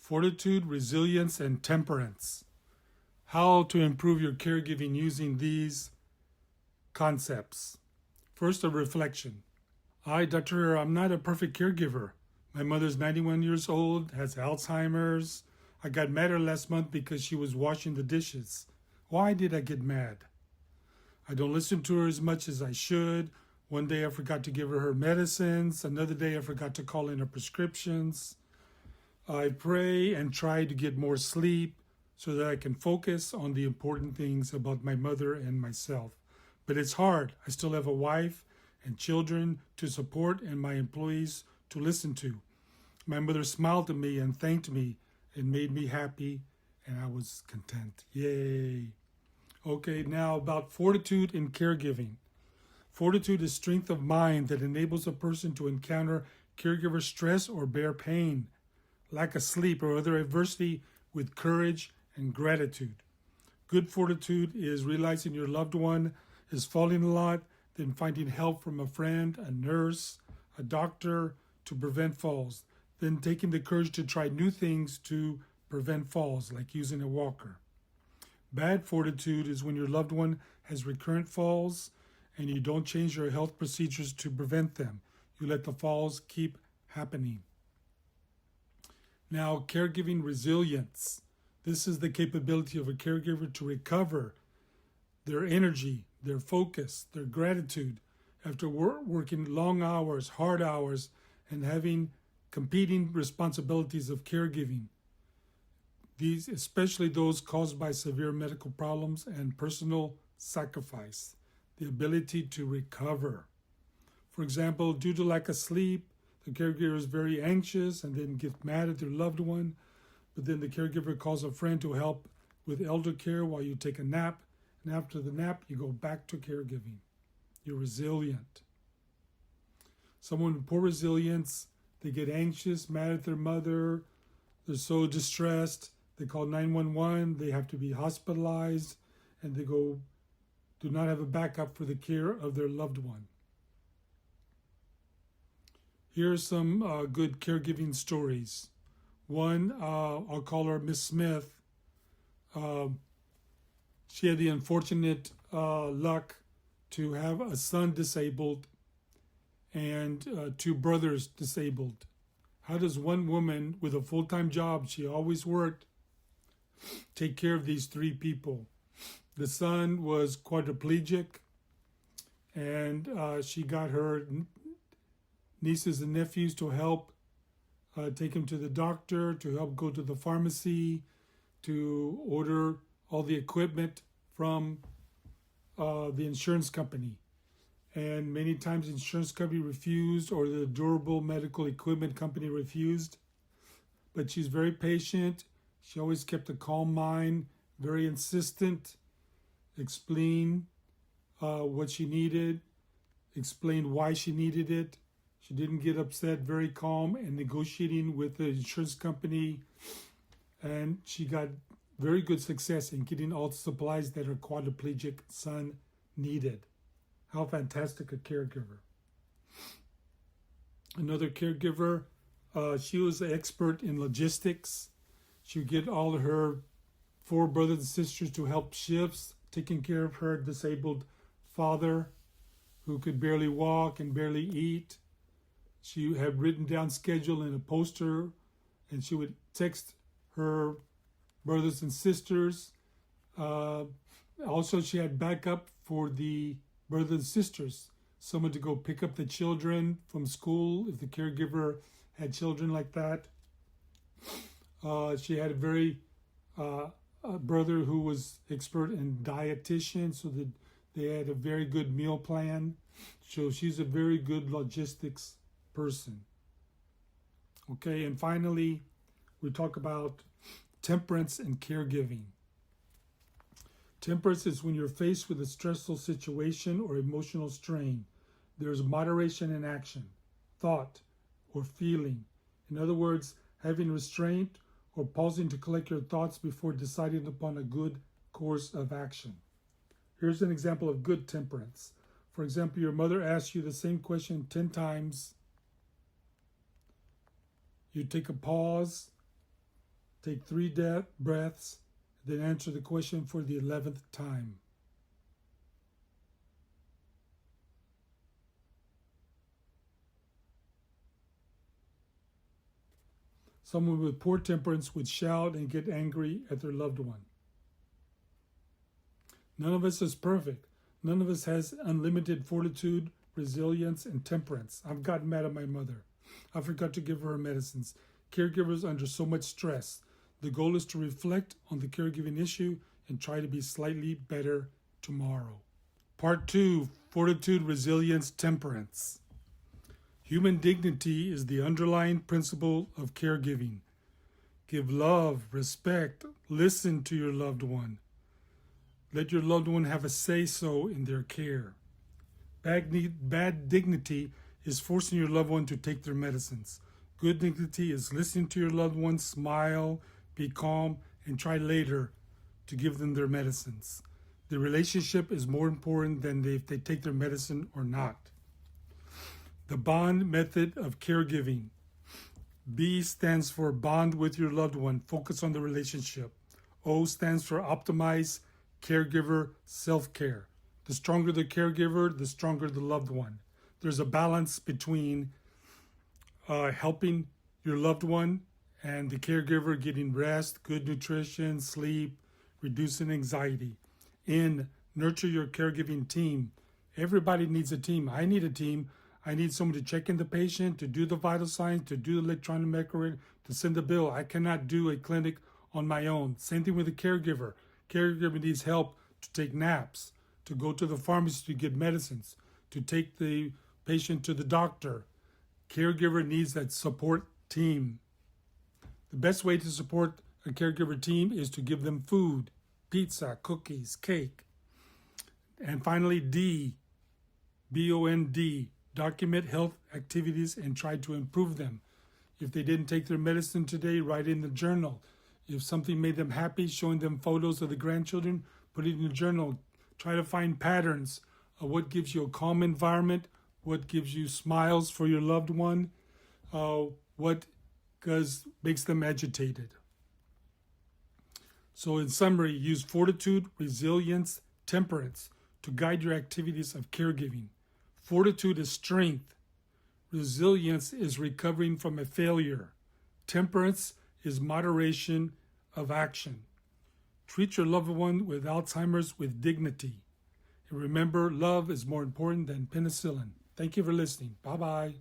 fortitude, resilience, and temperance. How to improve your caregiving using these concepts. First, a reflection. Doctor, I'm not a perfect caregiver. My mother's 91 years old, has Alzheimer's. I got mad at her last month because she was washing the dishes. Why did I get mad? I don't listen to her as much as I should. One day I forgot to give her medicines. Another day I forgot to call in her prescriptions. I pray and try to get more sleep so that I can focus on the important things about my mother and myself. But it's hard. I still have a wife and children to support and my employees to listen to. My mother smiled at me and thanked me and made me happy, and I was content. Yay. Okay, now about fortitude in caregiving. Fortitude is strength of mind that enables a person to encounter caregiver stress or bear pain, lack of sleep, or other adversity with courage and gratitude. Good fortitude is realizing your loved one is falling a lot, then finding help from a friend, a nurse, a doctor to prevent falls, then taking the courage to try new things to prevent falls, like using a walker. Bad fortitude is when your loved one has recurrent falls and you don't change your health procedures to prevent them. You let the falls keep happening. Now, caregiving resilience. This is the capability of a caregiver to recover their energy, their focus, their gratitude after working long hours, hard hours, and having competing responsibilities of caregiving. These, especially those caused by severe medical problems and personal sacrifice, the ability to recover. For example, due to lack of sleep, the caregiver is very anxious and then gets mad at their loved one, but then the caregiver calls a friend to help with eldercare while you take a nap, and after the nap, you go back to caregiving. You're resilient. Someone with poor resilience, they get anxious, mad at their mother, they're so distressed, they call 911, they have to be hospitalized, and they do not have a backup for the care of their loved one. Here are some good caregiving stories. One, I'll call her Miss Smith. She had the unfortunate luck to have a son disabled and two brothers disabled. How does one woman with a full-time job, she always worked, take care of these three people? The son was quadriplegic, and she got her nieces and nephews to help take him to the doctor, to help go to the pharmacy, to order all the equipment from the insurance company. And many times the insurance company refused, or the durable medical equipment company refused. But she's very patient. She always kept a calm mind, very insistent, explain what she needed, explain why she needed it. She didn't get upset, very calm and negotiating with the insurance company. And she got very good success in getting all the supplies that her quadriplegic son needed. How fantastic a caregiver. Another caregiver, she was an expert in logistics. She would get all of her 4 brothers and sisters to help shifts, taking care of her disabled father who could barely walk and barely eat. She had written down schedule in a poster, and she would text her brothers and sisters. Also, she had backup for the brothers and sisters, someone to go pick up the children from school if the caregiver had children like that. She had a brother who was expert in dietitian, so that they had a very good meal plan. So she's a very good logistics person. Okay, and finally, we talk about temperance and caregiving. Temperance is when you're faced with a stressful situation or emotional strain. There's moderation in action, thought, or feeling. In other words, having restraint or pausing to collect your thoughts before deciding upon a good course of action. Here's an example of good temperance. For example, your mother asks you the same question 10 times. You take a pause Take 3 breaths, then answer the question for the 11th time. Someone with poor temperance would shout and get angry at their loved one. None of us is perfect. None of us has unlimited fortitude, resilience, and temperance. I've gotten mad at my mother. I forgot to give her her medicines. Caregivers under so much stress. The goal is to reflect on the caregiving issue and try to be slightly better tomorrow. Part 2, Fortitude, Resilience, Temperance. Human dignity is the underlying principle of caregiving. Give love, respect, listen to your loved one. Let your loved one have a say-so in their care. Bad dignity is forcing your loved one to take their medicines. Good dignity is listening to your loved one, smile, be calm, and try later to give them their medicines. The relationship is more important than if they take their medicine or not. The bond method of caregiving. B stands for bond with your loved one. Focus on the relationship. O stands for optimize caregiver self-care. The stronger the caregiver, the stronger the loved one. There's a balance between helping your loved one and the caregiver getting rest, good nutrition, sleep, reducing anxiety. N, nurture your caregiving team. Everybody needs a team. I need a team. I need someone to check in the patient, to do the vital signs, to do the electronic record, to send the bill. I cannot do a clinic on my own. Same thing with the caregiver. Caregiver needs help to take naps, to go to the pharmacy to get medicines, to take the patient to the doctor. Caregiver needs that support team. The best way to support a caregiver team is to give them food, pizza, cookies, cake. And finally, D, BOND, document health activities and try to improve them. If they didn't take their medicine today, write in the journal. If something made them happy, showing them photos of the grandchildren, put it in the journal. Try to find patterns of what gives you a calm environment, what gives you smiles for your loved one, what makes them agitated. So in summary, use fortitude, resilience, temperance to guide your activities of caregiving. Fortitude is strength. Resilience is recovering from a failure. Temperance is moderation of action. Treat your loved one with Alzheimer's with dignity. And remember, love is more important than penicillin. Thank you for listening. Bye-bye.